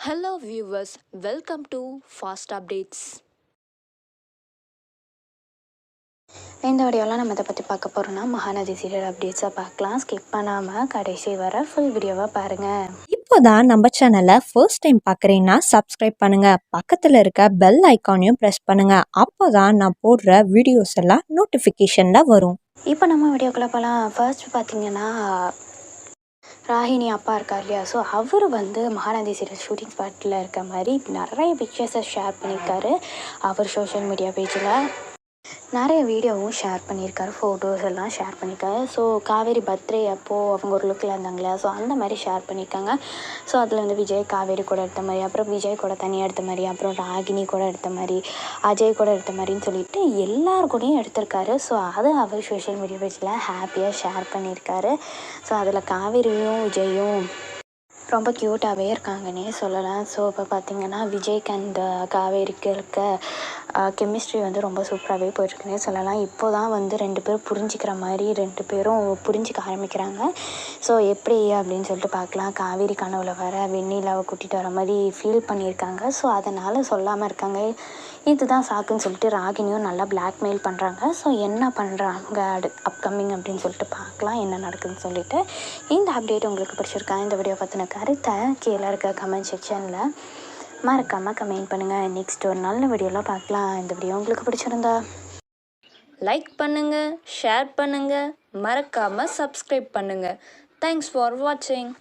Hello viewers, welcome to Fast Updates. இந்த வீடியோவில் நம்ம இதை பற்றி பார்க்க போகிறோம்னா மகாநதி சீரியல் அப்டேட்ஸை பார்க்கலாம். ஸ்கிப் பண்ணாமல் கடைசி வர ஃபுல் வீடியோவை பாருங்கள். இப்போதான் நம்ம சேனலை ஃபர்ஸ்ட் டைம் பார்க்குறீங்கன்னா சப்ஸ்கிரைப் பண்ணுங்கள், பக்கத்தில் இருக்க பெல் ஐக்கானையும் ப்ரெஸ் பண்ணுங்கள். அப்போ தான் நான் போடுற வீடியோஸ் எல்லாம் நோட்டிஃபிகேஷனில் வரும். இப்போ நம்ம வீடியோக்குள்ளே போகலாம். ஃபர்ஸ்ட் பார்த்தீங்கன்னா ராகினி அப்பா இருக்கார் இல்லையா, ஸோ அவர் மகாநதி சீரியல் ஷூட்டிங் ஸ்பாட்டில் இருக்க மாதிரி நிறைய பிக்சர்ஸை ஷேர் பண்ணியிருக்காரு. அவர் சோஷியல் மீடியா பேஜில் நிறைய வீடியோவும் ஷேர் பண்ணியிருக்காரு, ஃபோட்டோஸ் எல்லாம் ஷேர் பண்ணியிருக்காரு. ஸோ காவேரி பர்த்டே அப்போது அவங்க ஒரு லுக்கில் இருந்தாங்க இல்லையா, ஸோ அந்த மாதிரி ஷேர் பண்ணியிருக்காங்க. ஸோ அதில் விஜய் காவேரி கூட எடுத்த மாதிரி, அப்புறம் விஜய் கூட தனியாக எடுத்த மாதிரி, அப்புறம் ராகினி கூட எடுத்த மாதிரி, அஜய் கூட எடுத்த மாதிரின்னு சொல்லிட்டு எல்லார் கூடயும் எடுத்திருக்காரு. ஸோ அதை அவர் சோஷியல் மீடியா பேஜில் ஹாப்பியாக ஷேர் பண்ணியிருக்காரு. ஸோ அதில் காவேரியும் விஜயும் ரொம்ப க்யூட்டாகவே இருக்காங்கன்னே சொல்லலாம். ஸோ இப்போ பார்த்திங்கன்னா விஜய்க்கு அண்ட் காவேரிக்கு இருக்க கெமிஸ்ட்ரி ரொம்ப சூப்பராகவே போயிட்டுருக்குன்னே சொல்லலாம். இப்போ தான் ரெண்டு பேரும் புரிஞ்சிக்கிற மாதிரி ரெண்டு பேரும் புரிஞ்சிக்க ஆரம்பிக்கிறாங்க. ஸோ எப்படி அப்படின்னு சொல்லிட்டு பார்க்கலாம். காவேரி கனவுல வர வெண்ணிலாவை கூட்டிகிட்டு வர மாதிரி ஃபீல் பண்ணியிருக்காங்க. ஸோ அதனால் சொல்லாமல் இருக்காங்க. இதுதான் சாக்குன்னு சொல்லிட்டு ராகினியும் நல்லா பிளாக்மெயில் பண்ணுறாங்க. ஸோ என்ன பண்ணுறாங்க அப்கமிங் அப்படின்னு சொல்லிட்டு பார்க்கலாம் என்ன நடக்குதுன்னு சொல்லிட்டு. இந்த அப்டேட் உங்களுக்கு பிடிச்சிருக்கா? இந்த வீடியோ பற்றின கருத்தை கீழே இருக்க கமெண்ட் செக்ஷனில் மறக்காமல் கமெண்ட் பண்ணுங்கள். நெக்ஸ்ட் ஒரு நல்ல வீடியோவில் பார்க்கலாம். இந்த வீடியோ உங்களுக்கு பிடிச்சிருந்தா லைக் பண்ணுங்கள், ஷேர் பண்ணுங்கள், மறக்காமல் சப்ஸ்கிரைப் பண்ணுங்கள். தேங்க்ஸ் ஃபார் வாட்சிங்.